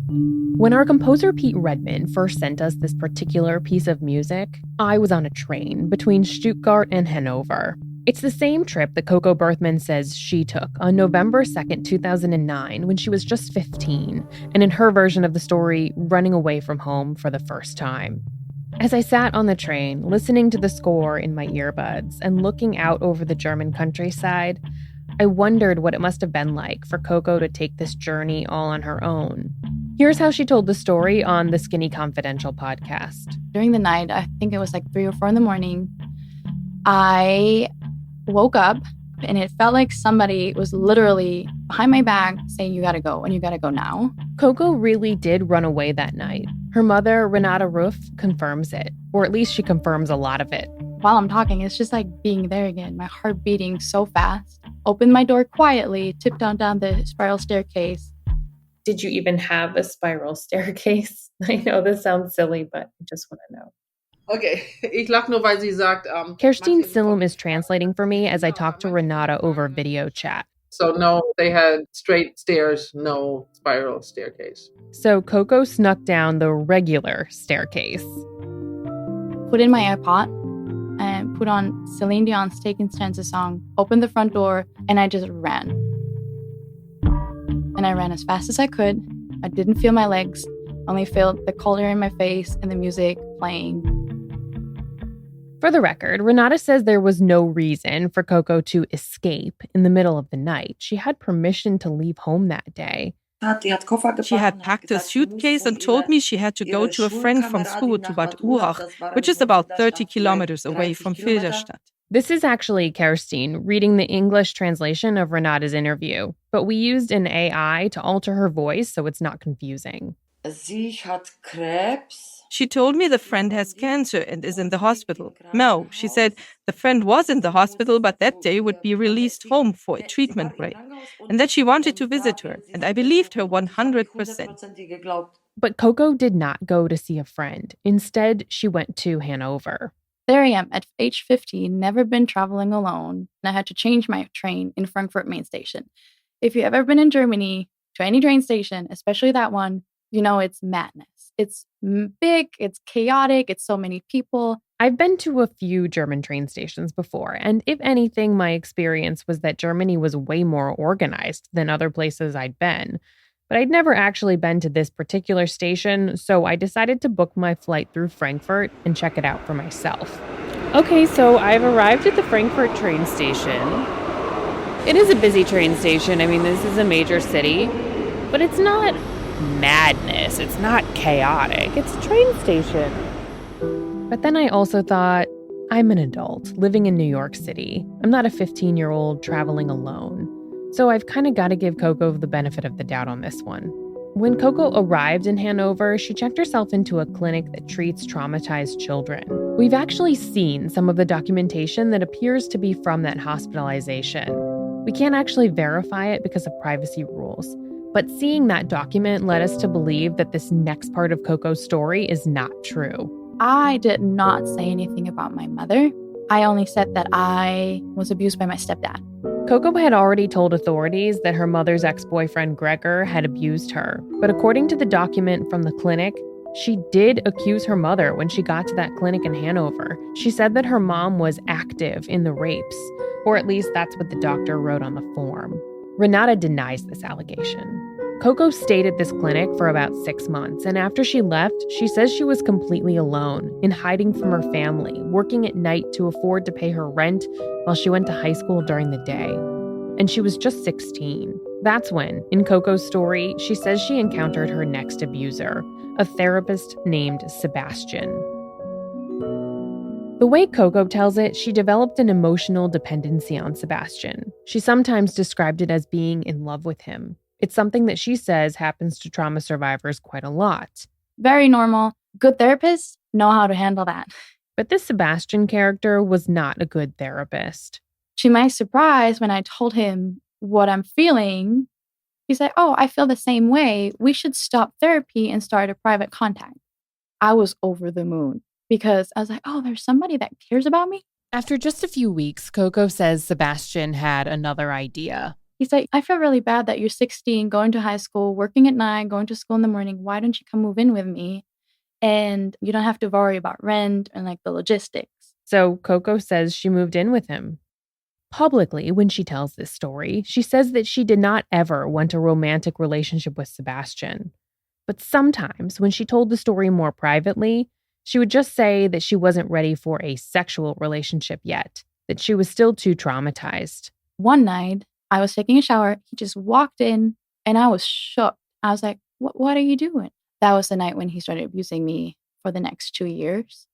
When our composer Pete Redman first sent us this particular piece of music, I was on a train between Stuttgart and Hanover. It's the same trip that Coco Berthmann says she took on November 2nd, 2009, when she was just 15, and in her version of the story, running away from home for the first time. As I sat on the train, listening to the score in my earbuds and looking out over the German countryside, I wondered what it must have been like for Coco to take this journey all on her own. Here's how she told the story on the Skinny Confidential podcast. During the night, I think it was like 3 or 4 in the morning, I woke up and it felt like somebody was literally behind my back saying, "You gotta go, and you gotta go now." Coco really did run away that night. Her mother, Renata Ruff, confirms it, or at least she confirms a lot of it. While I'm talking, it's just like being there again, my heart beating so fast. Opened my door quietly, tiptoed down the spiral staircase. Did you even have a spiral staircase? I know this sounds silly, but I just want to know. Okay, ich lach nur, weil sie sagt... Kerstin Sillam is translating for me as I talk to Renata over video chat. So no, they had straight stairs, no spiral staircase. So Coco snuck down the regular staircase. Put in my iPod and put on Celine Dion's Taking Stances song, opened the front door, and I just ran. And I ran as fast as I could. I didn't feel my legs, only felt the cold air in my face and the music playing. For the record, Renata says there was no reason for Coco to escape in the middle of the night. She had permission to leave home that day. She had packed her suitcase and told me she had to go to a friend from school to Bad Urach, which is about 30 kilometers away from Filderstadt. This is actually Kerstin reading the English translation of Renata's interview, but we used an AI to alter her voice so it's not confusing. She told me the friend has cancer and is in the hospital. No, she said the friend was in the hospital, but that day would be released home for a treatment break, and that she wanted to visit her, and I believed her 100%. But Coco did not go to see a friend. Instead, she went to Hanover. There I am at age 50, never been traveling alone, and I had to change my train in Frankfurt main station. If you've ever been in Germany to any train station, especially that one, you know it's madness. It's big, it's chaotic, it's so many people. I've been to a few German train stations before, and if anything, my experience was that Germany was way more organized than other places I'd been. But I'd never actually been to this particular station, so I decided to book my flight through Frankfurt and check it out for myself. Okay, so I've arrived at the Frankfurt train station. It is a busy train station. I mean, this is a major city, but it's not madness. It's not chaotic. It's a train station. But then I also thought, I'm an adult living in New York City. I'm not a 15-year-old traveling alone. So I've kind of got to give Coco the benefit of the doubt on this one. When Coco arrived in Hanover, she checked herself into a clinic that treats traumatized children. We've actually seen some of the documentation that appears to be from that hospitalization. We can't actually verify it because of privacy rules. But seeing that document led us to believe that this next part of Coco's story is not true. I did not say anything about my mother. I only said that I was abused by my stepdad. Coco had already told authorities that her mother's ex-boyfriend Gregor had abused her. But according to the document from the clinic, she did accuse her mother when she got to that clinic in Hanover. She said that her mom was active in the rapes, or at least that's what the doctor wrote on the form. Renata denies this allegation. Coco stayed at this clinic for about 6 months, and after she left, she says she was completely alone, in hiding from her family, working at night to afford to pay her rent while she went to high school during the day. And she was just 16. That's when, in Coco's story, she says she encountered her next abuser, a therapist named Sebastian. The way Coco tells it, she developed an emotional dependency on Sebastian. She sometimes described it as being in love with him. It's something that she says happens to trauma survivors quite a lot. Very normal. Good therapists know how to handle that. But this Sebastian character was not a good therapist. To my surprise, when I told him what I'm feeling, he said, "Oh, I feel the same way. We should stop therapy and start a private contact." I was over the moon because I was like, oh, there's somebody that cares about me. After just a few weeks, Coco says Sebastian had another idea. He's like, I feel really bad that you're 16, going to high school, working at night, going to school in the morning. Why don't you come move in with me? And you don't have to worry about rent and like the logistics. So Coco says she moved in with him. Publicly, when she tells this story, she says that she did not ever want a romantic relationship with Sebastian. But sometimes, when she told the story more privately, she would just say that she wasn't ready for a sexual relationship yet, that she was still too traumatized. One night, I was taking a shower. He just walked in and I was shook. I was like, what are you doing? That was the night when he started abusing me for the next 2 years.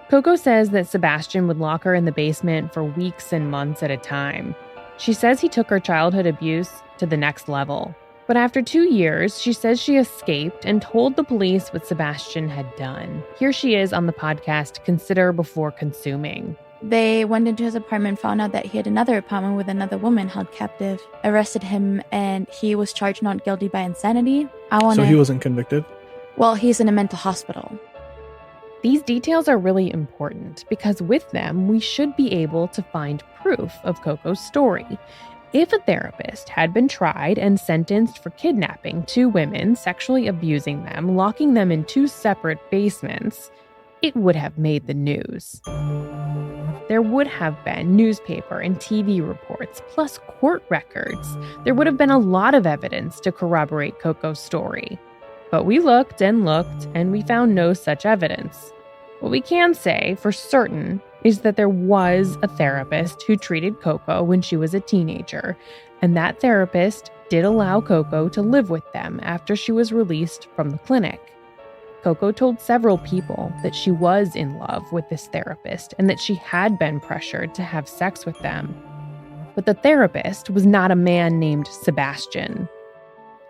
Coco says that Sebastian would lock her in the basement for weeks and months at a time. She says he took her childhood abuse to the next level. But after 2 years, she says she escaped and told the police what Sebastian had done. Here she is on the podcast, Consider Before Consuming. They went into his apartment, found out that he had another apartment with another woman held captive, arrested him, and he was charged not guilty by insanity. So he wasn't convicted? Well, he's in a mental hospital. These details are really important because with them, we should be able to find proof of Coco's story. If a therapist had been tried and sentenced for kidnapping 2 women, sexually abusing them, locking them in 2 separate basements, it would have made the news. There would have been newspaper and TV reports, plus court records. There would have been a lot of evidence to corroborate Coco's story. But we looked, and we found no such evidence. What we can say for certain is that there was a therapist who treated Coco when she was a teenager, and that therapist did allow Coco to live with them after she was released from the clinic. Coco told several people that she was in love with this therapist and that she had been pressured to have sex with them. But the therapist was not a man named Sebastian.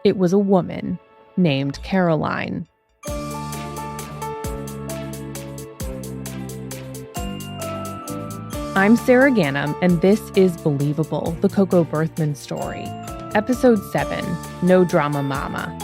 It was a woman named Caroline. I'm Sarah Gannam, and this is Believable, the Coco Berthmann story. Episode 7, No Drama Mama.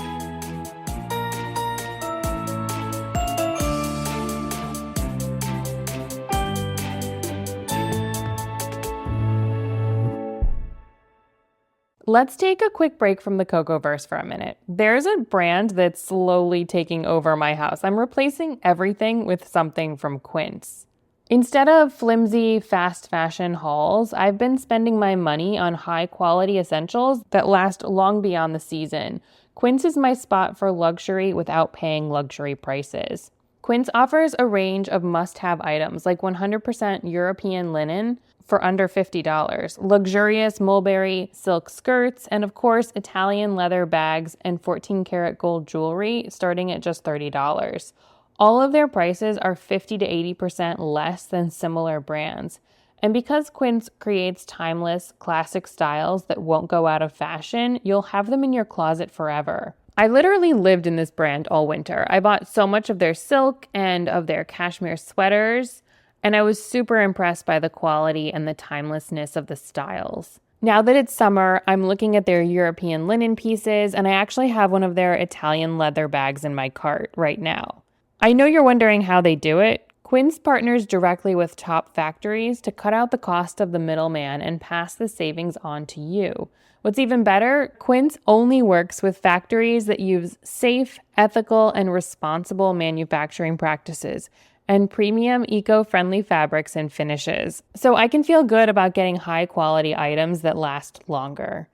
Let's take a quick break from the Cocoverse for a minute. There's a brand that's slowly taking over my house. I'm replacing everything with something from Quince. Instead of flimsy, fast fashion hauls, I've been spending my money on high-quality essentials that last long beyond the season. Quince is my spot for luxury without paying luxury prices. Quince offers a range of must-have items like 100% European linen for under $50, luxurious mulberry silk skirts, and of course, Italian leather bags and 14-karat gold jewelry starting at just $30. All of their prices are 50 to 80% less than similar brands. And because Quince creates timeless, classic styles that won't go out of fashion, you'll have them in your closet forever. I literally lived in this brand all winter. I bought so much of their silk and of their cashmere sweaters, and I was super impressed by the quality and the timelessness of the styles. Now that it's summer, I'm looking at their European linen pieces, and I actually have one of their Italian leather bags in my cart right now. I know you're wondering how they do it. Quince partners directly with top factories to cut out the cost of the middleman and pass the savings on to you. What's even better, Quince only works with factories that use safe, ethical, and responsible manufacturing practices and premium eco-friendly fabrics and finishes, so I can feel good about getting high-quality items that last longer.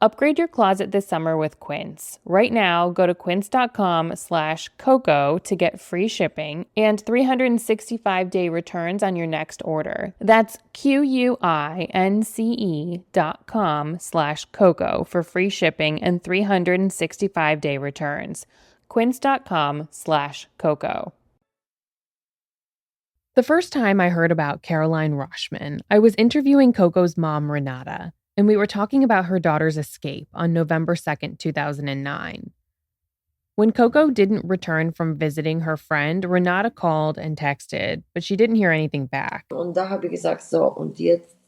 Upgrade your closet this summer with Quince. Right now, go to quince.com/coco to get free shipping and 365-day returns on your next order. That's QUINCE.com/coco for free shipping and 365-day returns. Quince.com/coco. The first time I heard about Caroline Roshman, I was interviewing Coco's mom, Renata, and we were talking about her daughter's escape on November 2nd, 2009. When Coco didn't return from visiting her friend, Renata called and texted, but she didn't hear anything back.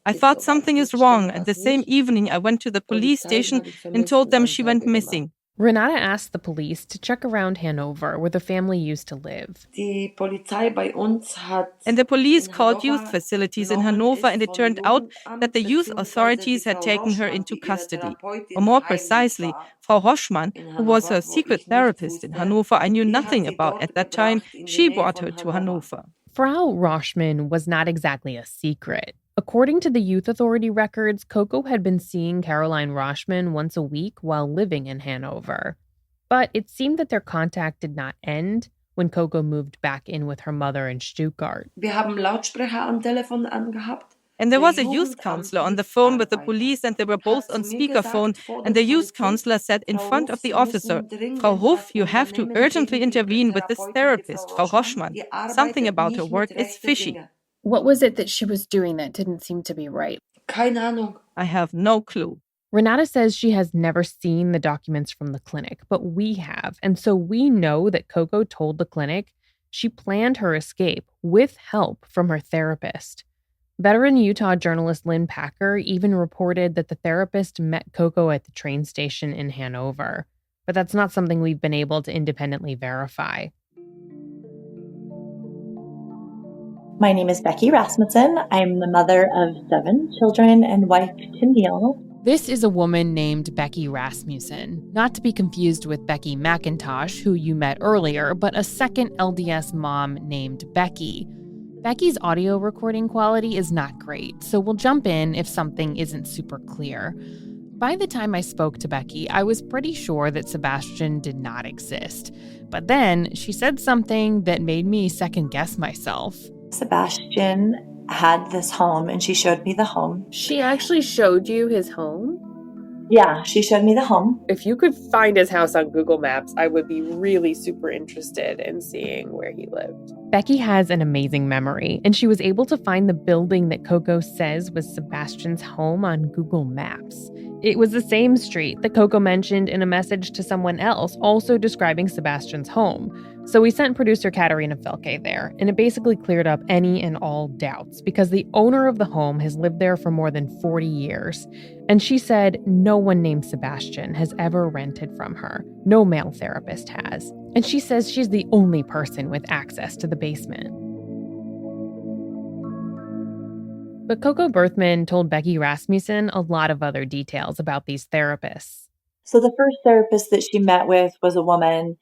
I thought something is wrong, and the same evening I went to the police station and told them she went missing. Renata asked the police to check around Hanover, where the family used to live. Die Polizei bei uns hat And the police in called youth Hannover facilities in genommen Hanover, ist and it vom turned out that Jugendamt the youth beziehungsweise die authorities had Frau taken her Roschmann, into die ihre custody. Or Therapeutin more heimlich precisely, war Frau Roschmann, in who was her Hannover, wo secret ich nichts therapist in wusste, Hanover I knew die hat nothing sie about at dort that time, gebracht in die she Nähe brought von her to Hannover. Hanover. Frau Roschmann was not exactly a secret. According to the youth authority records, Coco had been seeing Caroline Roschmann once a week while living in Hanover. But it seemed that their contact did not end when Coco moved back in with her mother in Stuttgart. Wir haben Lautsprecher am Telefon angehabt. And there Ihr was a youth counselor on the phone with the police, and they were both hat on zu mir speakerphone. gesagt vor And der the youth Polizist, counselor said in Frau front Ruf, of the Sie officer, müssen dringend Frau was Hof, you have to unternehmen urgently gegen Ihre intervene with this Therapeutin, die therapist, Frau Frau Roschmann. Roschmann. Die Something arbeitet about her nicht mit work is rechten fishy. Dingen. What was it that she was doing that didn't seem to be right? Keine Ahnung. I have no clue. Renata says she has never seen the documents from the clinic, but we have. And so we know that Coco told the clinic she planned her escape with help from her therapist. Veteran Utah journalist Lynn Packer even reported that the therapist met Coco at the train station in Hanover. But that's not something we've been able to independently verify. My name is Becky Rasmussen. I'm the mother of 7 children and wife to Neil. This is a woman named Becky Rasmussen, not to be confused with Becky McIntosh, who you met earlier, but a second LDS mom named Becky. Becky's audio recording quality is not great, so we'll jump in if something isn't super clear. By the time I spoke to Becky, I was pretty sure that Sebastian did not exist. But then she said something that made me second guess myself. Sebastian had this home and she showed me the home. She actually showed you his home? Yeah, she showed me the home. If you could find his house on Google Maps, I would be really super interested in seeing where he lived. Becky has an amazing memory, and she was able to find the building that Coco says was Sebastian's home on Google Maps. It was the same street that Coco mentioned in a message to someone else, also describing Sebastian's home. So we sent producer Katerina Felke there, and it basically cleared up any and all doubts because the owner of the home has lived there for more than 40 years. And she said no one named Sebastian has ever rented from her. No male therapist has. And she says she's the only person with access to the basement. But Coco Berthmann told Becky Rasmussen a lot of other details about these therapists. So the first therapist that she met with was a woman,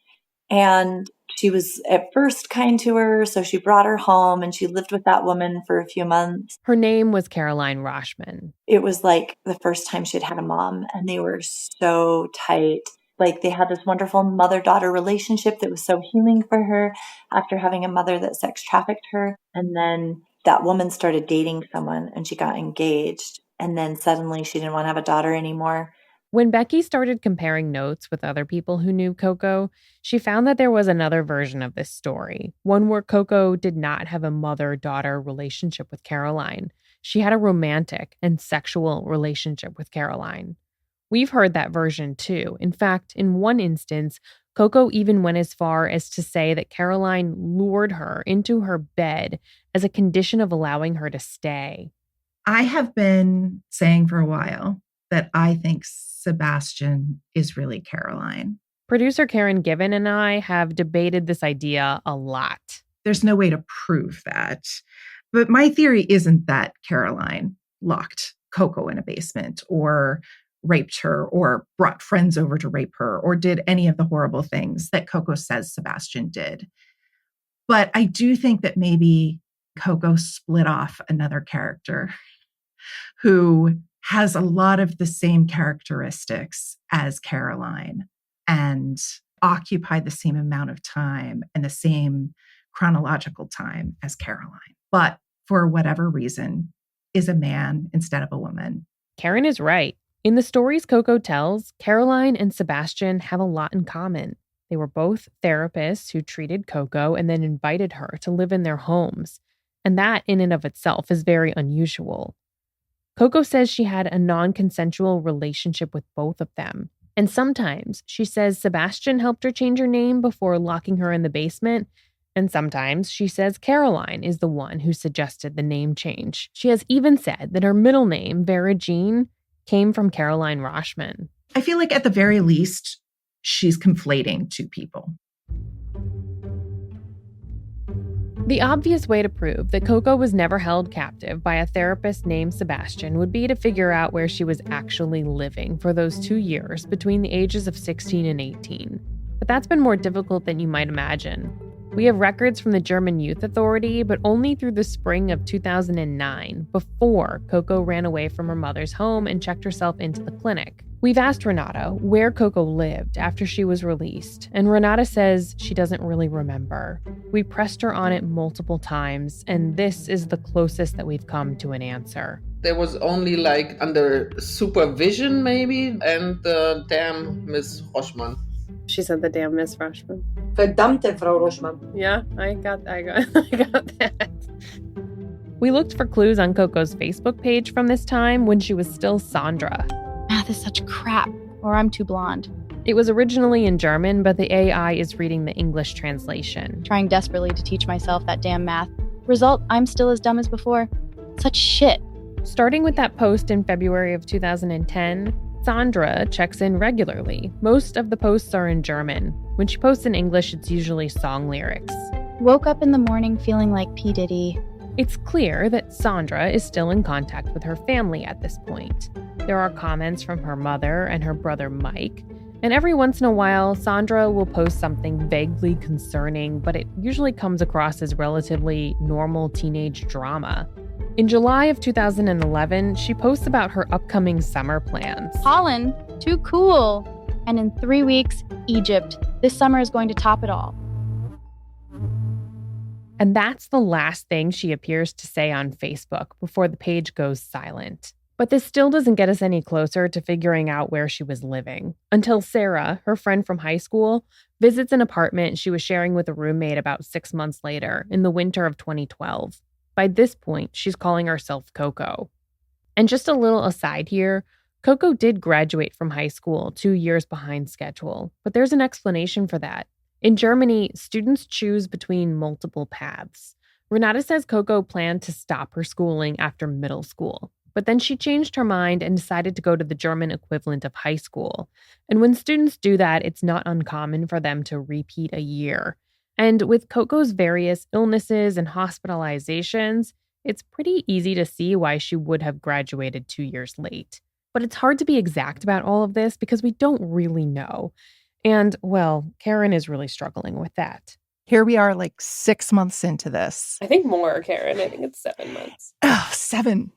and she was at first kind to her, so she brought her home and she lived with that woman for a few months. Her name was Caroline Roschmann. It was like the first time she'd had a mom, and they were so tight. Like they had this wonderful mother-daughter relationship that was so healing for her after having a mother that sex trafficked her. And then that woman started dating someone and she got engaged. And then suddenly she didn't want to have a daughter anymore. When Becky started comparing notes with other people who knew Coco, she found that there was another version of this story, one where Coco did not have a mother-daughter relationship with Caroline. She had a romantic and sexual relationship with Caroline. We've heard that version too. In fact, in one instance, Coco even went as far as to say that Caroline lured her into her bed as a condition of allowing her to stay. I have been saying for a while that I think Sebastian is really Caroline. Producer Karen Given and I have debated this idea a lot. There's no way to prove that. But my theory isn't that Caroline locked Coco in a basement or raped her or brought friends over to rape her or did any of the horrible things that Coco says Sebastian did. But I do think that maybe Coco split off another character who has a lot of the same characteristics as Caroline and occupied the same amount of time and the same chronological time as Caroline. But for whatever reason, is a man instead of a woman. Karen is right. In the stories Coco tells, Caroline and Sebastian have a lot in common. They were both therapists who treated Coco and then invited her to live in their homes. And that in and of itself is very unusual. Coco says she had a non-consensual relationship with both of them. And sometimes she says Sebastian helped her change her name before locking her in the basement. And sometimes she says Caroline is the one who suggested the name change. She has even said that her middle name, Vera Jean, came from Caroline Roschmann. I feel like at the very least, she's conflating two people. The obvious way to prove that Coco was never held captive by a therapist named Sebastian would be to figure out where she was actually living for those 2 years between the ages of 16 and 18. But that's been more difficult than you might imagine. We have records from the German Youth Authority, but only through the spring of 2009, before Coco ran away from her mother's home and checked herself into the clinic. We've asked Renata where Coco lived after she was released, and Renata says she doesn't really remember. We pressed her on it multiple times, and this is the closest that we've come to an answer. There was only like under supervision maybe, and the damn Miss Roschmann. She said the damn Miss Roschmann. Verdammte Frau Roschmann. Yeah, I got that. We looked for clues on Coco's Facebook page from this time when she was still Sandra. Math is such crap, or I'm too blonde. It was originally in German, but the AI is reading the English translation. Trying desperately to teach myself that damn math. Result, I'm still as dumb as before. Such shit. Starting with that post in February of 2010, Sandra checks in regularly. Most of the posts are in German. When she posts in English, it's usually song lyrics. Woke up in the morning feeling like P. Diddy. It's clear that Sandra is still in contact with her family at this point. There are comments from her mother and her brother Mike, and every once in a while, Sandra will post something vaguely concerning, but it usually comes across as relatively normal teenage drama. In July of 2011, she posts about her upcoming summer plans. Holland, too cool. And in 3 weeks, Egypt. This summer is going to top it all. And that's the last thing she appears to say on Facebook before the page goes silent. But this still doesn't get us any closer to figuring out where she was living, until Sarah, her friend from high school, visits an apartment she was sharing with a roommate about 6 months later, in the winter of 2012. By this point, she's calling herself Coco. And just a little aside here, Coco did graduate from high school 2 years behind schedule, but there's an explanation for that. In Germany, students choose between multiple paths. Renata says Coco planned to stop her schooling after middle school, but then she changed her mind and decided to go to the German equivalent of high school. And when students do that, it's not uncommon for them to repeat a year. And with Coco's various illnesses and hospitalizations, it's pretty easy to see why she would have graduated 2 years late. But it's hard to be exact about all of this because we don't really know. And, well, Karen is really struggling with that. Here we are like 6 months into this. I think more, Karen. I think it's 7 months. Oh, 7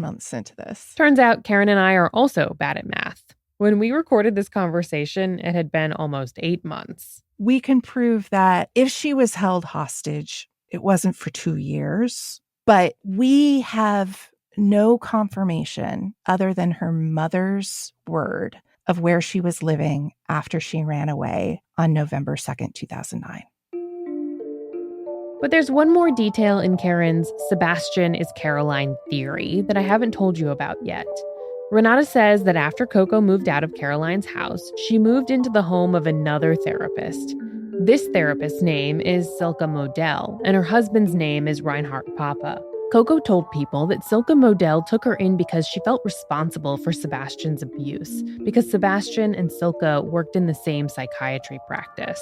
months into this. Turns out Karen and I are also bad at math. When we recorded this conversation, it had been almost 8 months. We can prove that if she was held hostage, it wasn't for 2 years, but we have no confirmation other than her mother's word of where she was living after she ran away on November 2nd, 2009. But there's one more detail in Karen's Sebastian is Caroline theory that I haven't told you about yet. Renata says that after Coco moved out of Caroline's house, she moved into the home of another therapist. This therapist's name is Silke Modell, and her husband's name is Reinhard Papa. Coco told people that Silke Modell took her in because she felt responsible for Sebastian's abuse, because Sebastian and Silke worked in the same psychiatry practice.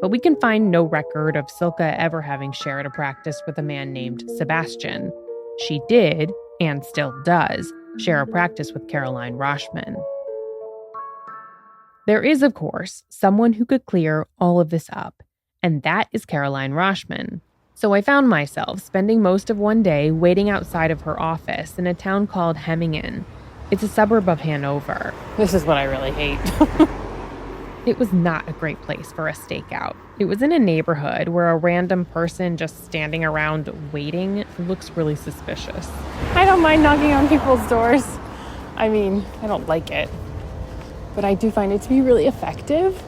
But we can find no record of Silke ever having shared a practice with a man named Sebastian. She did, and still does, share a practice with Caroline Roschmann. There is, of course, someone who could clear all of this up, and that is Caroline Roschmann. So I found myself spending most of one day waiting outside of her office in a town called Hemmingen. It's a suburb of Hanover. This is what I really hate. It was not a great place for a stakeout. It was in a neighborhood where a random person just standing around waiting looks really suspicious. I don't mind knocking on people's doors. I mean, I don't like it. But I do find it to be really effective.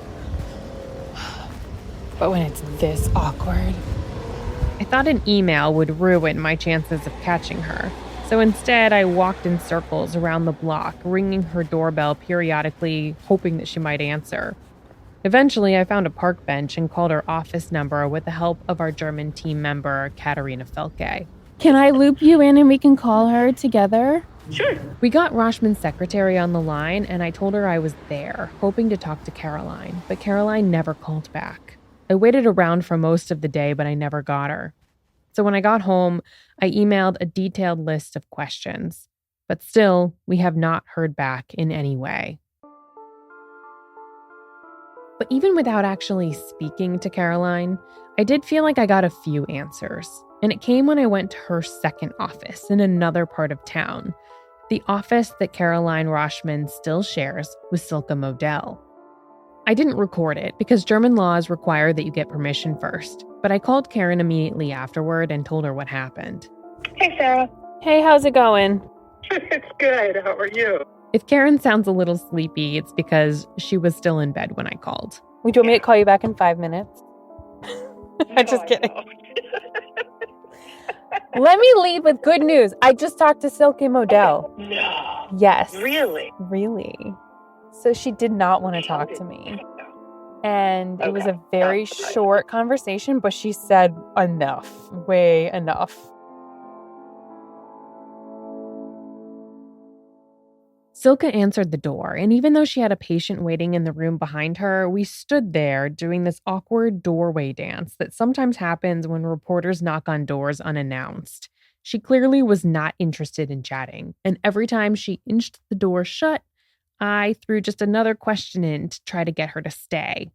But when it's this awkward... I thought an email would ruin my chances of catching her. So instead, I walked in circles around the block, ringing her doorbell periodically, hoping that she might answer. Eventually, I found a park bench and called her office number with the help of our German team member, Katharina Felke. Can I loop you in and we can call her together? Sure. We got Rashman's secretary on the line, and I told her I was there, hoping to talk to Caroline, but Caroline never called back. I waited around for most of the day, but I never got her. So when I got home, I emailed a detailed list of questions. But still, we have not heard back in any way. But even without actually speaking to Caroline, I did feel like I got a few answers. And it came when I went to her second office in another part of town. The office that Caroline Rashman still shares with Silke Modell. I didn't record it because German laws require that you get permission first, but I called Karen immediately afterward and told her what happened. Hey, Sarah. Hey, how's it going? It's good. How are you? If Karen sounds a little sleepy, it's because she was still in bed when I called. Would you want me to call you back in 5 minutes? I'm just kidding. Let me lead with good news. I just talked to Silke Modell. No. Yes. Really? So she did not want to talk to me. And it was a very short conversation, but she said enough, way enough. Silke answered the door, and even though she had a patient waiting in the room behind her, we stood there doing this awkward doorway dance that sometimes happens when reporters knock on doors unannounced. She clearly was not interested in chatting, and every time she inched the door shut, I threw just another question in to try to get her to stay.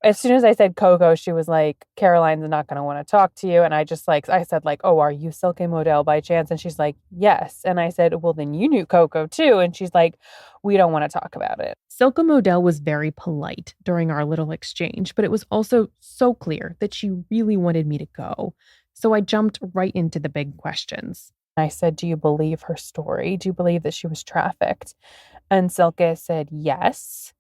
As soon as I said Coco, she was like, Caroline's not going to want to talk to you. And I said, oh, are you Silke Modell by chance? And she's like, yes. And I said, well, then you knew Coco too. And she's like, we don't want to talk about it. Silke Modell was very polite during our little exchange, but it was also so clear that she really wanted me to go. So I jumped right into the big questions. I said, do you believe her story? Do you believe that she was trafficked? And Silke said, yes.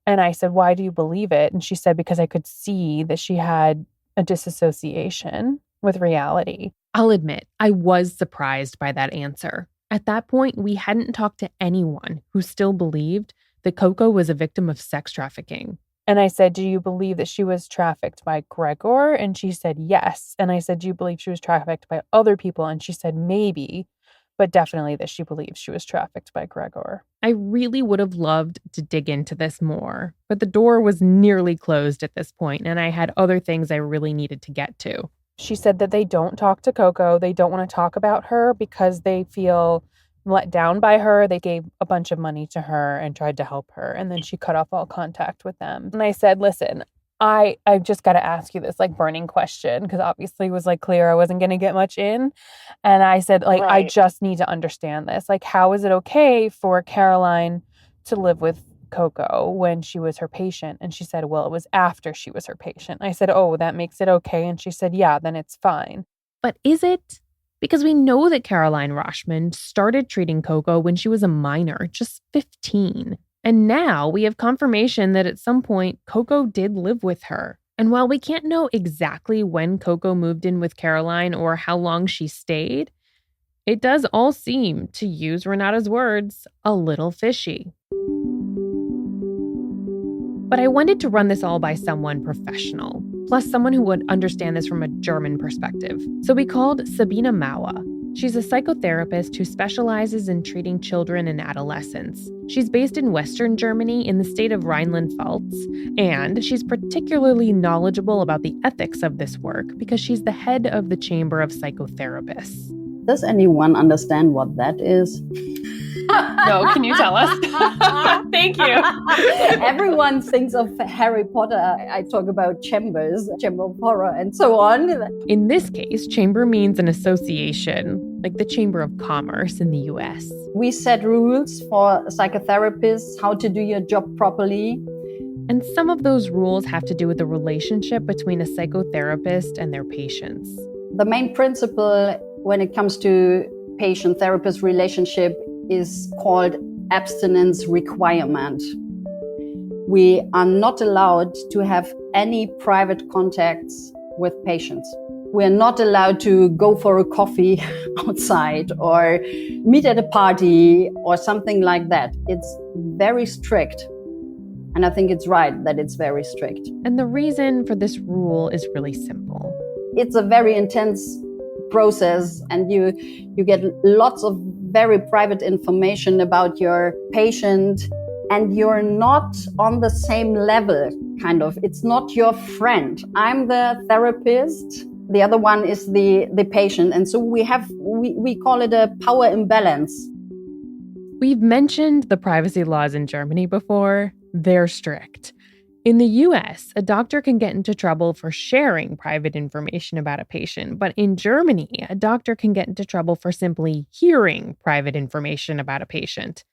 And I said, why do you believe it? And she said, because I could see that she had a disassociation with reality. I'll admit, I was surprised by that answer. At that point, we hadn't talked to anyone who still believed that Coco was a victim of sex trafficking. And I said, do you believe that she was trafficked by Gregor? And she said, yes. And I said, do you believe she was trafficked by other people? And she said, maybe, but definitely that she believes she was trafficked by Gregor. I really would have loved to dig into this more, but the door was nearly closed at this point, and I had other things I really needed to get to. She said that they don't talk to Coco. They don't want to talk about her because they feel let down by her. They gave a bunch of money to her and tried to help her, and then she cut off all contact with them. And I said, listen, I just got to ask you this burning question, because obviously it was clear I wasn't going to get much in. And I said, right. I just need to understand this. How is it okay for Caroline to live with Coco when she was her patient? And she said, well, it was after she was her patient. I said, oh, that makes it okay. And she said, yeah, then it's fine. But is it? Because we know that Caroline Rashman started treating Coco when she was a minor, just 15. And now we have confirmation that at some point, Coco did live with her. And while we can't know exactly when Coco moved in with Caroline or how long she stayed, it does all seem, to use Renata's words, a little fishy. But I wanted to run this all by someone professional, plus someone who would understand this from a German perspective. So we called Sabine Mauer. She's a psychotherapist who specializes in treating children and adolescents. She's based in Western Germany in the state of Rhineland-Pfalz, and she's particularly knowledgeable about the ethics of this work because she's the head of the Chamber of Psychotherapists. Does anyone understand what that is? No, can you tell us? Thank you. Everyone thinks of Harry Potter. I talk about chambers, chamber of horror, and so on. In this case, chamber means an association, like the Chamber of Commerce in the US. We set rules for psychotherapists, how to do your job properly. And some of those rules have to do with the relationship between a psychotherapist and their patients. The main principle when it comes to patient-therapist relationship is called abstinence requirement. We are not allowed to have any private contacts with patients. We're not allowed to go for a coffee outside or meet at a party or something like that. It's very strict. And I think it's right that it's very strict. And the reason for this rule is really simple. It's a very intense process, and you get lots of very private information about your patient, and you're not on the same level, kind of. It's not your friend. I'm the therapist. The other one is the patient. And so we call it a power imbalance. We've mentioned the privacy laws in Germany before. They're strict. In the US, a doctor can get into trouble for sharing private information about a patient, but in Germany, a doctor can get into trouble for simply hearing private information about a patient.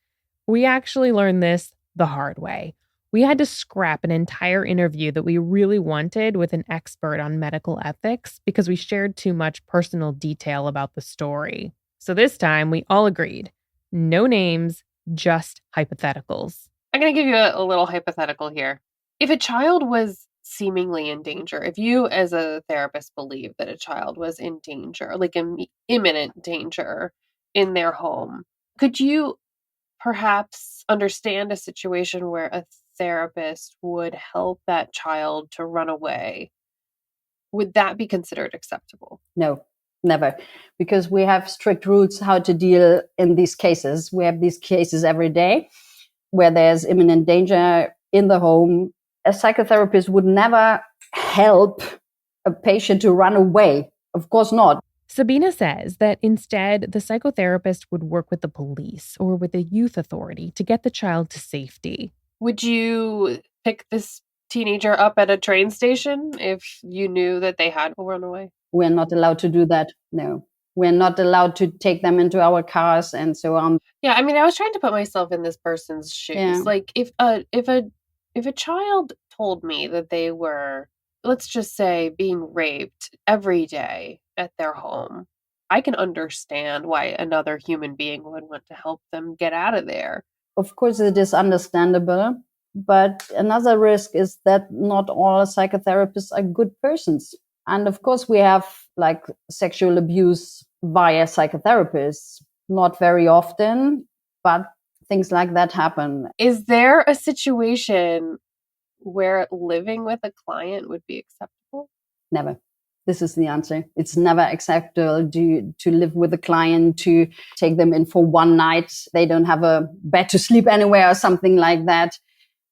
We actually learned this the hard way. We had to scrap an entire interview that we really wanted with an expert on medical ethics because we shared too much personal detail about the story. So this time, we all agreed. No names, just hypotheticals. I'm going to give you a little hypothetical here. If a child was seemingly in danger, if you as a therapist believe that a child was in danger, like imminent danger in their home, could you perhaps understand a situation where a therapist would help that child to run away? Would that be considered acceptable? No, never. Because we have strict rules how to deal in these cases. We have these cases every day where there's imminent danger in the home. A psychotherapist would never help a patient to run away. Of course not. Sabina says that instead, the psychotherapist would work with the police or with a youth authority to get the child to safety. Would you pick this teenager up at a train station if you knew that they had run away? We're not allowed to do that. No. We're not allowed to take them into our cars and so on. Yeah, I mean, I was trying to put myself in this person's shoes. Yeah. Like, if a child told me that they were, let's just say, being raped every day at their home, I can understand why another human being would want to help them get out of there. Of course, it is understandable. But another risk is that not all psychotherapists are good persons. And of course, we have like sexual abuse via psychotherapists. Not very often, but things like that happen. Is there a situation where living with a client would be acceptable? Never. This is the answer. It's never acceptable to live with a client, to take them in for one night. They don't have a bed to sleep anywhere or something like that.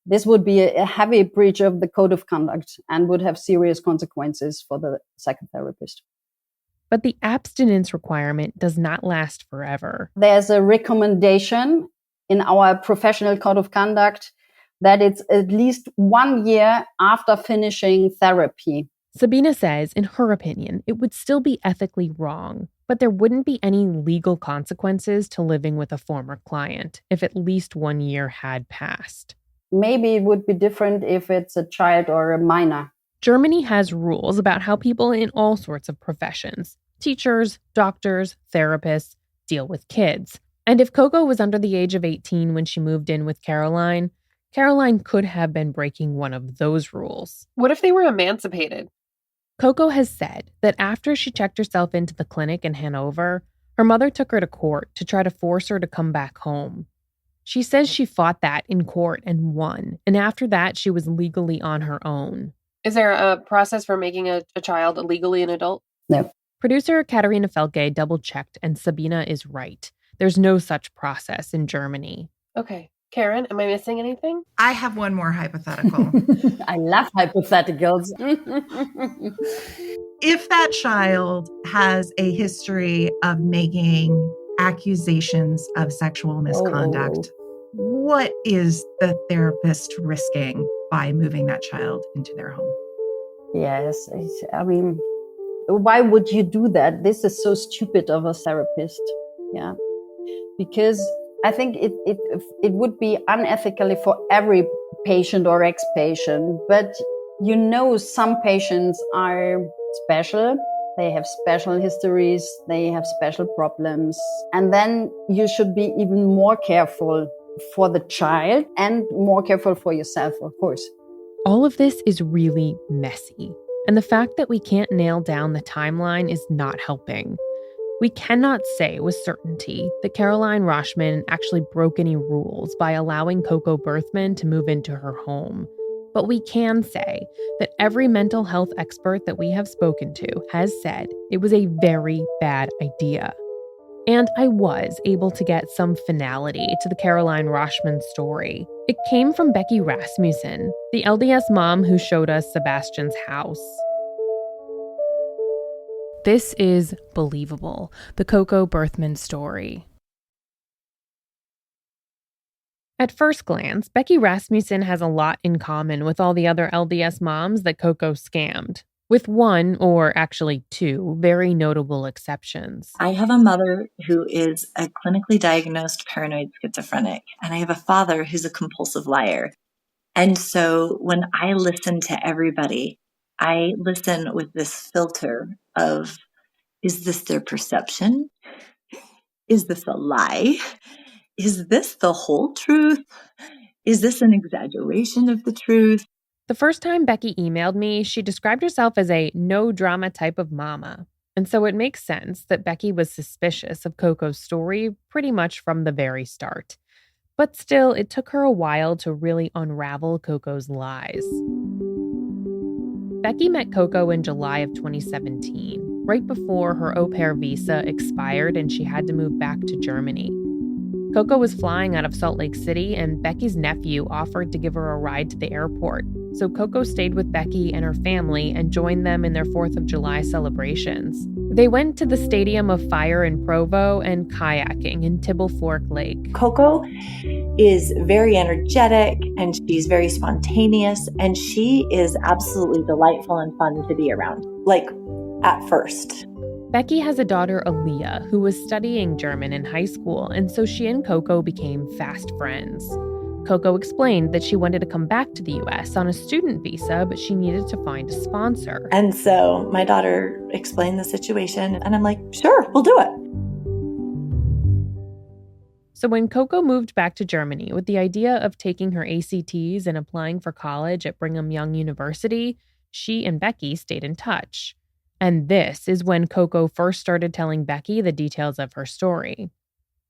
This would be a heavy breach of the code of conduct and would have serious consequences for the psychotherapist. But the abstinence requirement does not last forever. There's a recommendation in our professional code of conduct that it's at least 1 year after finishing therapy. Sabina says, in her opinion, it would still be ethically wrong, but there wouldn't be any legal consequences to living with a former client if at least 1 year had passed. Maybe it would be different if it's a child or a minor. Germany has rules about how people in all sorts of professions, teachers, doctors, therapists, deal with kids. And if Coco was under the age of 18 when she moved in with Caroline, Caroline could have been breaking one of those rules. What if they were emancipated? Coco has said that after she checked herself into the clinic in Hanover, her mother took her to court to try to force her to come back home. She says she fought that in court and won, and after that, she was legally on her own. Is there a process for making a child legally an adult? No. Producer Katarina Felke double-checked, and Sabina is right. There's no such process in Germany. Okay. Karen, am I missing anything? I have one more hypothetical. I love hypotheticals. If that child has a history of making accusations of sexual misconduct, what is the therapist risking by moving that child into their home? Yes. I mean, why would you do that? This is so stupid of a therapist. Yeah. Because I think it would be unethically for every patient or ex-patient, but some patients are special. They have special histories. They have special problems. And then you should be even more careful for the child and more careful for yourself, of course. All of this is really messy. And the fact that we can't nail down the timeline is not helping. We cannot say with certainty that Caroline Roschmann actually broke any rules by allowing Coco Berthmann to move into her home. But we can say that every mental health expert that we have spoken to has said it was a very bad idea. And I was able to get some finality to the Caroline Roshman story. It came from Becky Rasmussen, the LDS mom who showed us Sebastian's house. This is Believable, the Coco Berthmann story. At first glance, Becky Rasmussen has a lot in common with all the other LDS moms that Coco scammed, with one, or actually two, very notable exceptions. I have a mother who is a clinically diagnosed paranoid schizophrenic, and I have a father who's a compulsive liar. And so when I listen to everybody, I listen with this filter of, is this their perception? Is this a lie? Is this the whole truth? Is this an exaggeration of the truth? The first time Becky emailed me, she described herself as a no-drama type of mama. And so it makes sense that Becky was suspicious of Coco's story pretty much from the very start. But still, it took her a while to really unravel Coco's lies. Becky met Coco in July of 2017, right before her au pair visa expired and she had to move back to Germany. Coco was flying out of Salt Lake City, and Becky's nephew offered to give her a ride to the airport. So Coco stayed with Becky and her family and joined them in their 4th of July celebrations. They went to the Stadium of Fire in Provo and kayaking in Tibble Fork Lake. Coco is very energetic and she's very spontaneous, and she is absolutely delightful and fun to be around, like at first. Becky has a daughter, Aaliyah, who was studying German in high school, and so she and Coco became fast friends. Coco explained that she wanted to come back to the U.S. on a student visa, but she needed to find a sponsor. And so my daughter explained the situation, and I'm like, sure, we'll do it. So when Coco moved back to Germany with the idea of taking her ACTs and applying for college at Brigham Young University, she and Becky stayed in touch. And this is when Coco first started telling Becky the details of her story.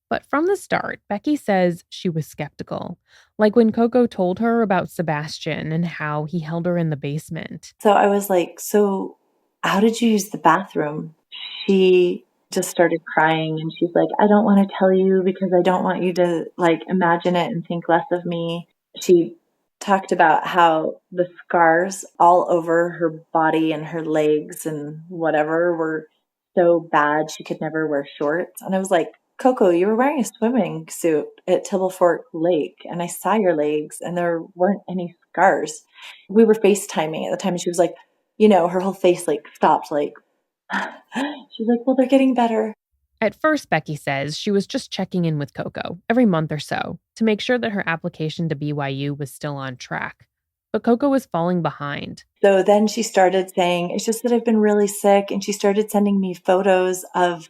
But from the start, Becky says she was skeptical, like when Coco told her about Sebastian and how he held her in the basement. So I was like, so how did you use the bathroom? She just started crying, and she's like, I don't want to tell you because I don't want you to imagine it and think less of me. She talked about how the scars all over her body and her legs and whatever were so bad she could never wear shorts. And I was like, Coco, you were wearing a swimming suit at Tibble Fork Lake, and I saw your legs, and there weren't any scars. We were FaceTiming at the time, and she was like, her whole face stopped, she's like, well, they're getting better. At first, Becky says she was just checking in with Coco every month or so to make sure that her application to BYU was still on track. But Coco was falling behind. So then she started saying, it's just that I've been really sick. And she started sending me photos of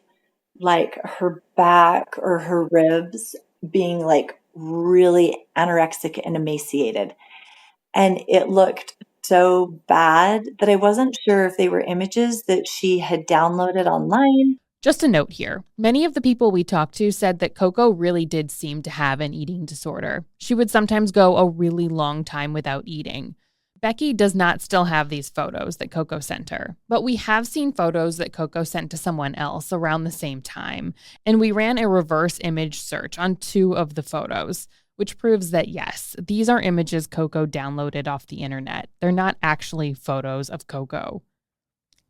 her back or her ribs being really anorexic and emaciated. And it looked so bad that I wasn't sure if they were images that she had downloaded online. Just a note here. Many of the people we talked to said that Coco really did seem to have an eating disorder. She would sometimes go a really long time without eating. Becky does not still have these photos that Coco sent her, but we have seen photos that Coco sent to someone else around the same time, and we ran a reverse image search on 2 of the photos, which proves that yes, these are images Coco downloaded off the internet. They're not actually photos of Coco.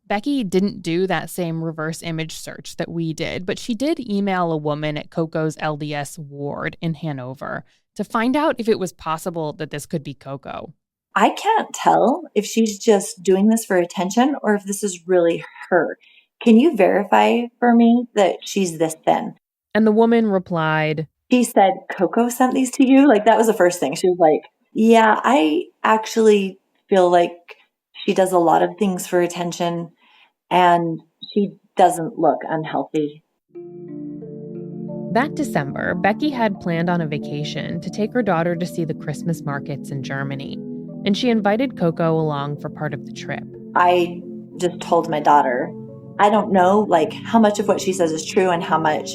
Becky didn't do that same reverse image search that we did, but she did email a woman at Coco's LDS ward in Hanover to find out if it was possible that this could be Coco. I can't tell if she's just doing this for attention or if this is really her. Can you verify for me that she's this thin? And the woman replied, she said, Coco sent these to you? That was the first thing. She was like, yeah, I actually feel like she does a lot of things for attention, and she doesn't look unhealthy. That December, Becky had planned on a vacation to take her daughter to see the Christmas markets in Germany, and she invited Coco along for part of the trip. I just told my daughter, I don't know how much of what she says is true and how much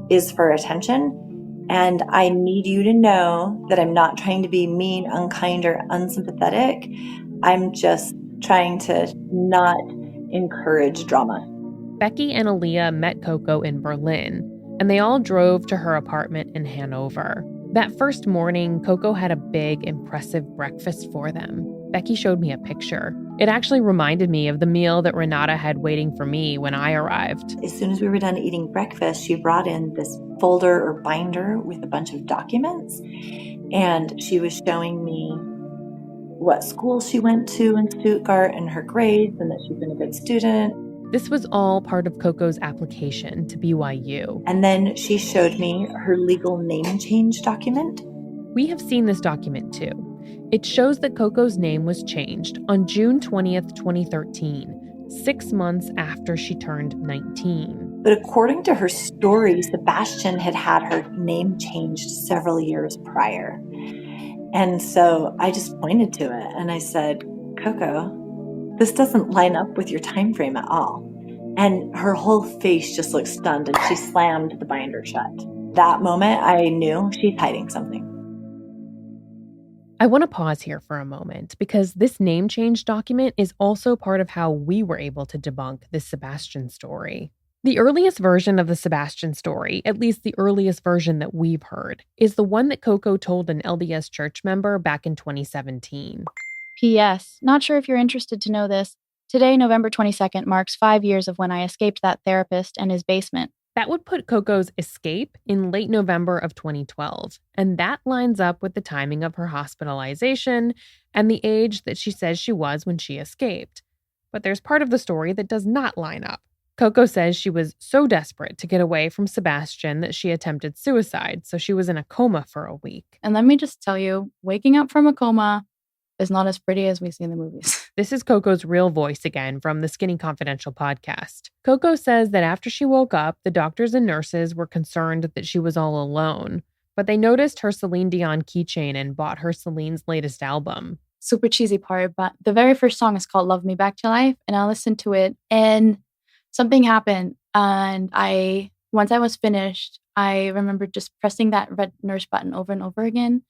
is for attention, And I need you to know that I'm not trying to be mean, unkind, or unsympathetic. I'm just trying to not encourage drama. Becky and Aaliyah met Coco in Berlin, and they all drove to her apartment in Hanover. That first morning, Coco had a big, impressive breakfast for them. Becky showed me a picture. It actually reminded me of the meal that Renata had waiting for me when I arrived. As soon as we were done eating breakfast, she brought in this folder or binder with a bunch of documents, and she was showing me what school she went to in Stuttgart and her grades, and that she'd been a good student. This was all part of Coco's application to BYU. And then she showed me her legal name change document. We have seen this document too. It shows that Coco's name was changed on June 20th, 2013, 6 months after she turned 19. But according to her story, Sebastian had had her name changed several years prior. And so I just pointed to it and I said, Coco, this doesn't line up with your time frame at all. And her whole face just looked stunned and she slammed the binder shut. That moment, I knew she's hiding something. I want to pause here for a moment because this name change document is also part of how we were able to debunk this Sebastian story. The earliest version of the Sebastian story, at least the earliest version that we've heard, is the one that Coco told an LDS church member back in 2017. P.S. Not sure if you're interested to know this. Today, November 22nd, marks 5 years of when I escaped that therapist and his basement. That would put Coco's escape in late November of 2012, and that lines up with the timing of her hospitalization and the age that she says she was when she escaped. But there's part of the story that does not line up. Coco says she was so desperate to get away from Sebastian that she attempted suicide, so she was in a coma for a week. And let me just tell you, waking up from a coma is not as pretty as we see in the movies. This is Coco's real voice again from the Skinny Confidential podcast. Coco says that after she woke up, the doctors and nurses were concerned that she was all alone, but they noticed her Celine Dion keychain and bought her Celine's latest album. Super cheesy part, but the very first song is called Love Me Back to Life, and I listened to it, and something happened, and once I was finished, I remember just pressing that red nurse button over and over again.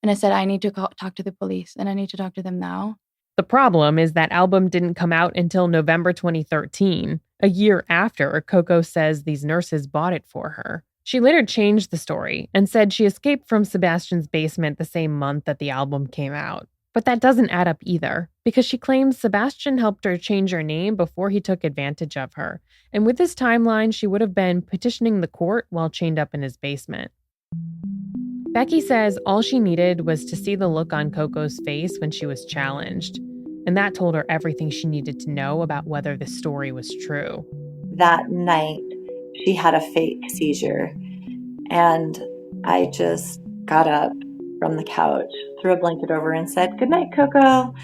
And I said, I need to talk to the police, and I need to talk to them now. The problem is that album didn't come out until November 2013, a year after Coco says these nurses bought it for her. She later changed the story and said she escaped from Sebastian's basement the same month that the album came out. But that doesn't add up either, because she claims Sebastian helped her change her name before he took advantage of her. And with this timeline, she would have been petitioning the court while chained up in his basement. Becky says all she needed was to see the look on Coco's face when she was challenged, and that told her everything she needed to know about whether the story was true. That night, she had a fake seizure, and I just got up from the couch, threw a blanket over and said, "Good night, Coco,"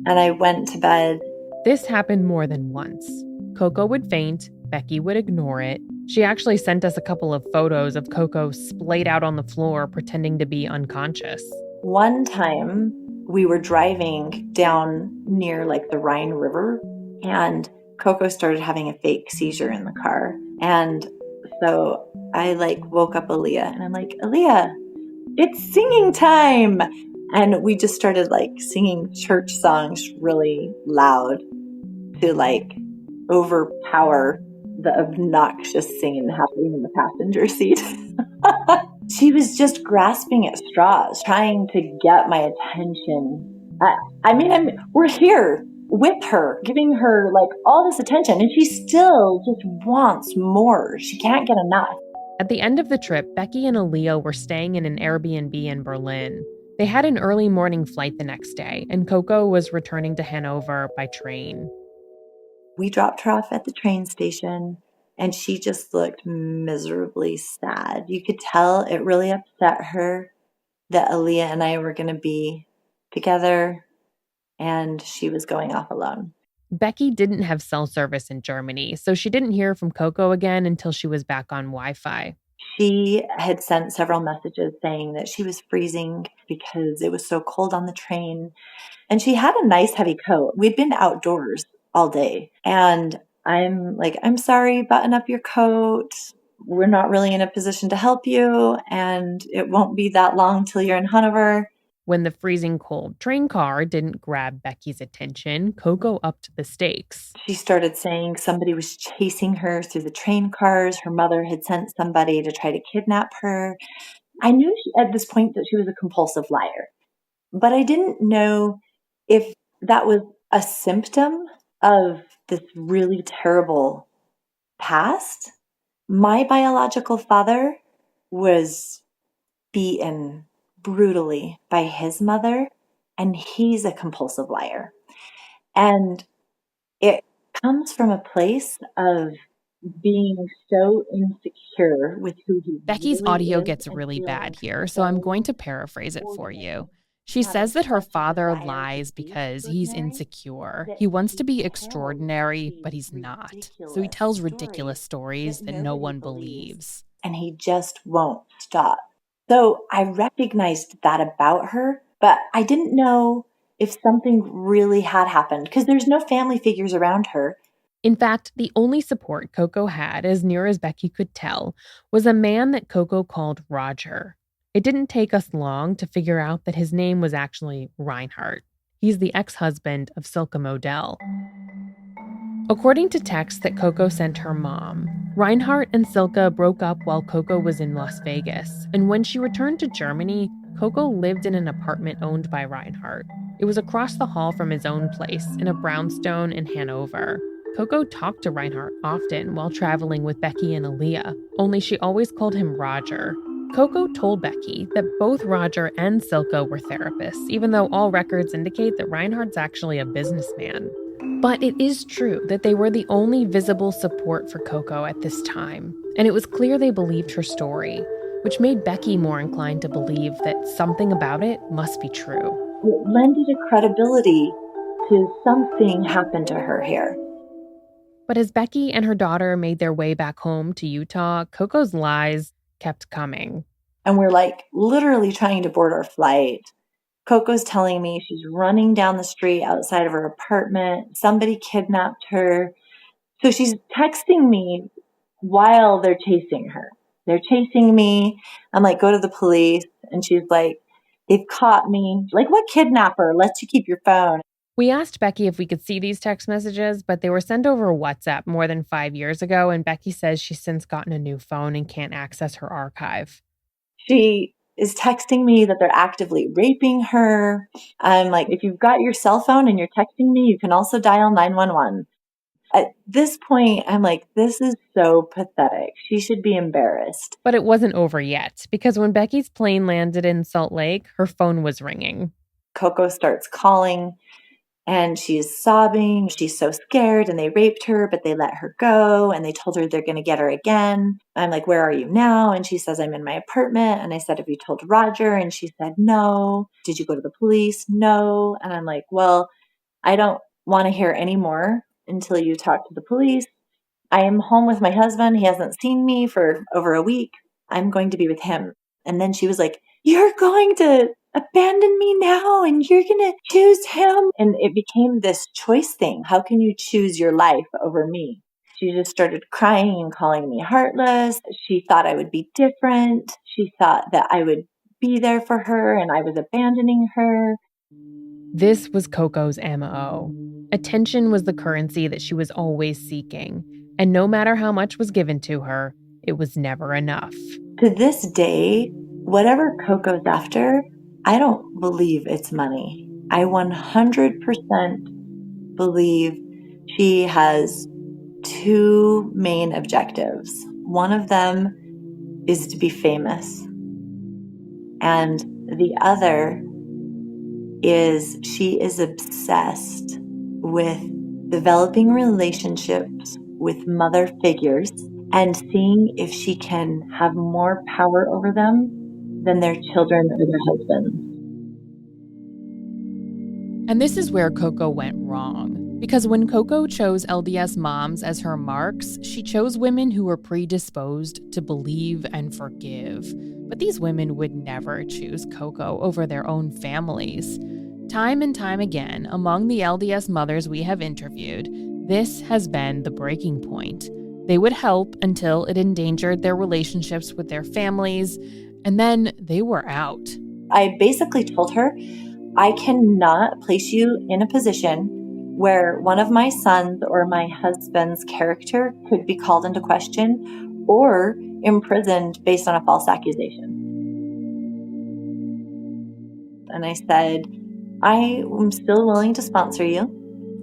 and I went to bed. This happened more than once. Coco would faint, Becky would ignore it. She actually sent us a couple of photos of Coco splayed out on the floor pretending to be unconscious. One time, we were driving down near the Rhine River, and Coco started having a fake seizure in the car. And so I woke up Aaliyah, and I'm like, "Aaliyah, it's singing time!" And we just started singing church songs really loud to overpower the obnoxious singing happening in the passenger seat. She was just grasping at straws, trying to get my attention. We're here with her, giving her all this attention, and she still just wants more. She can't get enough. At the end of the trip, Becky and Aaliyah were staying in an Airbnb in Berlin. They had an early morning flight the next day, and Coco was returning to Hanover by train. We dropped her off at the train station, and she just looked miserably sad. You could tell it really upset her that Aaliyah and I were going to be together, and she was going off alone. Becky didn't have cell service in Germany, so she didn't hear from Coco again until she was back on Wi-Fi. She had sent several messages saying that she was freezing because it was so cold on the train, and she had a nice heavy coat. We'd been outdoors all day, and I'm like, "I'm sorry, button up your coat. we're not really in a position to help you, and it won't be that long till you're in Hanover. When the freezing cold train car didn't grab Becky's attention, Coco upped the stakes. She started saying somebody was chasing her through the train cars. Her mother had sent somebody to try to kidnap her. I knew at this point that she was a compulsive liar, but I didn't know if that was a symptom of this really terrible past. My biological father was beaten brutally by his mother, and he's a compulsive liar. And it comes from a place of being so insecure with who he Becky's really audio is gets and really feeling bad here, so I'm going to paraphrase it for you. She says that her father lies because he's insecure. He wants to be extraordinary, but he's not. So he tells ridiculous stories that no one believes. And he just won't stop. So I recognized that about her, but I didn't know if something really had happened because there's no family figures around her. In fact, the only support Coco had, as near as Becky could tell, was a man that Coco called Roger. It didn't take us long to figure out that his name was actually Reinhardt. He's the ex-husband of Silke Modell. According to texts that Coco sent her mom, Reinhardt and Silke broke up while Coco was in Las Vegas, and when she returned to Germany, Coco lived in an apartment owned by Reinhardt. It was across the hall from his own place in a brownstone in Hanover. Coco talked to Reinhardt often while traveling with Becky and Aaliyah, only she always called him Roger. Coco told Becky that both Roger and Silke were therapists, even though all records indicate that Reinhardt's actually a businessman. But it is true that they were the only visible support for Coco at this time, and it was clear they believed her story, which made Becky more inclined to believe that something about it must be true. It lended a credibility to something happened to her here. But as Becky and her daughter made their way back home to Utah, Coco's lies kept coming. And we're like literally trying to board our flight. Coco's telling me she's running down the street outside of her apartment. Somebody kidnapped her. So she's texting me while they're chasing her. They're chasing me. I'm like, go to the police. And she's like, they've caught me. Like, what kidnapper lets you keep your phone? We asked Becky if we could see these text messages, but they were sent over WhatsApp more than 5 years ago, and Becky says she's since gotten a new phone and can't access her archive. She is texting me that they're actively raping her. I'm like, if you've got your cell phone and you're texting me, you can also dial 911. At this point, I'm like, this is so pathetic. She should be embarrassed. But it wasn't over yet, because when Becky's plane landed in Salt Lake, her phone was ringing. Coco starts calling. And she's sobbing. She's so scared, and they raped her, but they let her go, and they told her they're going to get her again. I'm like, where are you now? And she says, I'm in my apartment. And I said, have you told Roger? And she said, no. Did you go to the police? No. And I'm like, well, I don't want to hear any more until you talk to the police. I am home with my husband. He hasn't seen me for over a week. I'm going to be with him. And then she was like, you're going to abandon me now and you're going to choose him. And it became this choice thing. How can you choose your life over me? She just started crying and calling me heartless. She thought I would be different. She thought that I would be there for her and I was abandoning her. This was Coco's MO. Attention was the currency that she was always seeking. And no matter how much was given to her, it was never enough. To this day, whatever Coco's after, I don't believe it's money. I 100% believe she has two main objectives. One of them is to be famous. And the other is she is obsessed with developing relationships with mother figures and seeing if she can have more power over them than their children or their husbands. And this is where Coco went wrong. Because when Coco chose LDS moms as her marks, she chose women who were predisposed to believe and forgive. But these women would never choose Coco over their own families. Time and time again, among the LDS mothers we have interviewed, this has been the breaking point. They would help until it endangered their relationships with their families, and then they were out. I basically told her, I cannot place you in a position where one of my sons or my husband's character could be called into question or imprisoned based on a false accusation. And I said, I am still willing to sponsor you.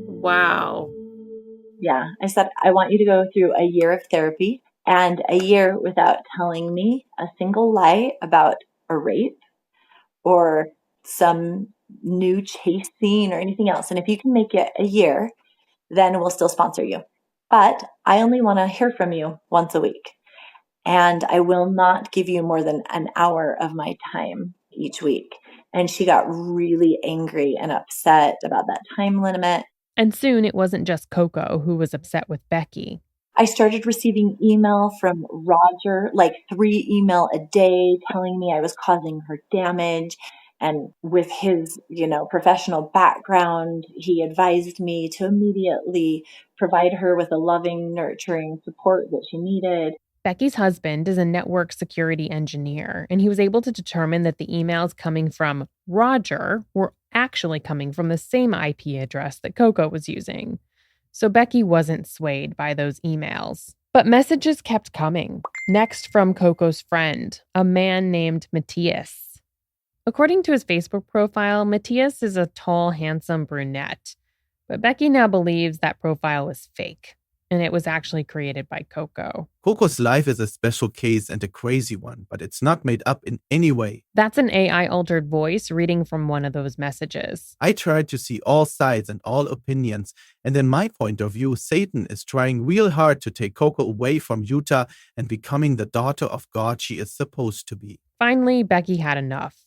Wow. Yeah. I said, I want you to go through a year of therapy and a year without telling me a single lie about a rape or some new chase scene or anything else. And if you can make it a year, then we'll still sponsor you. But I only want to hear from you once a week. And I will not give you more than an hour of my time each week. And she got really angry and upset about that time limit. And soon it wasn't just Coco who was upset with Becky. I started receiving email from Roger, like 3 emails a day telling me I was causing her damage. And with his, professional background, he advised me to immediately provide her with a loving, nurturing support that she needed. Becky's husband is a network security engineer, and he was able to determine that the emails coming from Roger were actually coming from the same IP address that Coco was using. So Becky wasn't swayed by those emails. But messages kept coming. Next from Coco's friend, a man named Matthias. According to his Facebook profile, Matthias is a tall, handsome brunette. But Becky now believes that profile was fake, and it was actually created by Coco. Coco's life is a special case and a crazy one, but it's not made up in any way. That's an AI-altered voice reading from one of those messages. I tried to see all sides and all opinions, and in my point of view, Satan is trying real hard to take Coco away from Utah and becoming the daughter of God she is supposed to be. Finally, Becky had enough.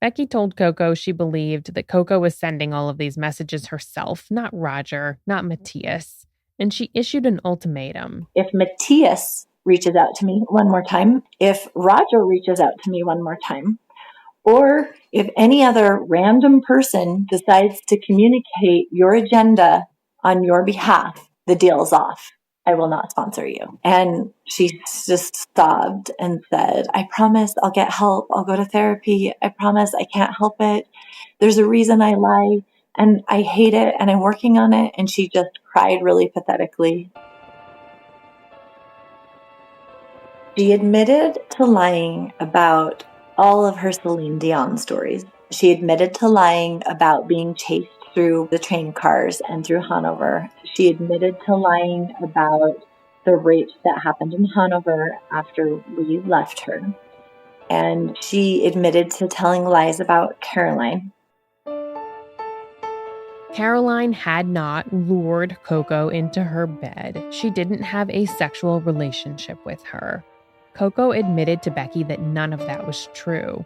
Becky told Coco she believed that Coco was sending all of these messages herself, not Roger, not Matthias. And she issued an ultimatum. If Matthias reaches out to me one more time, if Roger reaches out to me one more time, or if any other random person decides to communicate your agenda on your behalf, the deal's off. I will not sponsor you. And she just sobbed and said, I promise I'll get help. I'll go to therapy. I promise I can't help it. There's a reason I lie. And I hate it, and I'm working on it. And she just cried really pathetically. She admitted to lying about all of her Celine Dion stories. She admitted to lying about being chased through the train cars and through Hanover. She admitted to lying about the rape that happened in Hanover after we left her. And she admitted to telling lies about Caroline. Caroline had not lured Coco into her bed. She didn't have a sexual relationship with her. Coco admitted to Becky that none of that was true.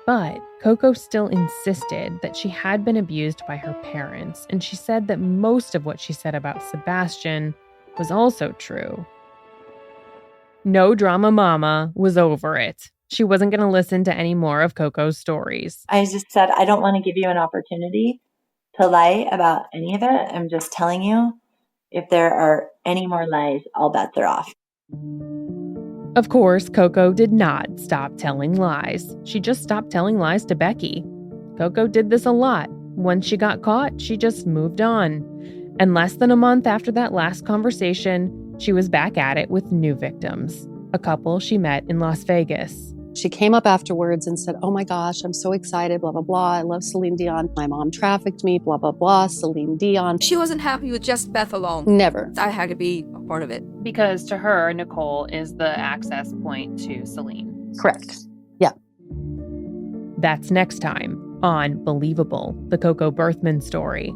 But Coco still insisted that she had been abused by her parents, and she said that most of what she said about Sebastian was also true. No Drama Mama was over it. She wasn't going to listen to any more of Coco's stories. I just said, I don't want to give you an opportunity to lie about any of it. I'm just telling you, if there are any more lies, all bets are off. Of course, Coco did not stop telling lies. She just stopped telling lies to Becky. Coco did this a lot. Once she got caught, she just moved on. And less than a month after that last conversation, she was back at it with new victims, a couple she met in Las Vegas. She came up afterwards and said, oh my gosh, I'm so excited, blah, blah, blah. I love Celine Dion. My mom trafficked me, blah, blah, blah, Celine Dion. She wasn't happy with just Beth alone. Never. I had to be a part of it. Because to her, Nicole is the access point to Celine. Correct. Yeah. That's next time on Believable, the Coco Berthmann story.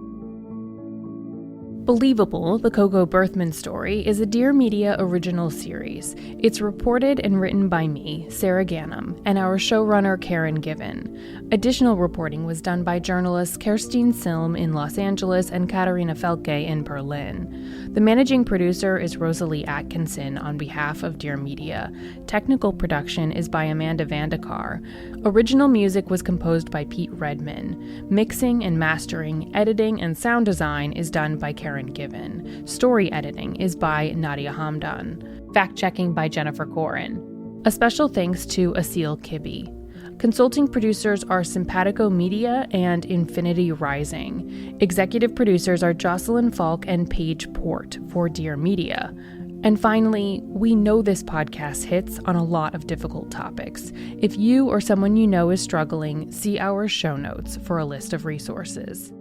Believable, the Coco Berthmann story, is a Dear Media original series. It's reported and written by me, Sarah Gannam, and our showrunner, Karen Given. Additional reporting was done by journalists Kerstin Silm in Los Angeles and Katarina Felke in Berlin. The managing producer is Rosalie Atkinson on behalf of Dear Media. Technical production is by Amanda Vandekar. Original music was composed by Pete Redman. Mixing and mastering, editing, and sound design is done by Karen Aaron Given. Story editing is by Nadia Hamdan. Fact-checking by Jennifer Corin. A special thanks to Asil Kibbe. Consulting producers are Simpatico Media and Infinity Rising. Executive producers are Jocelyn Falk and Paige Port for Dear Media. And finally, we know this podcast hits on a lot of difficult topics. If you or someone you know is struggling, see our show notes for a list of resources.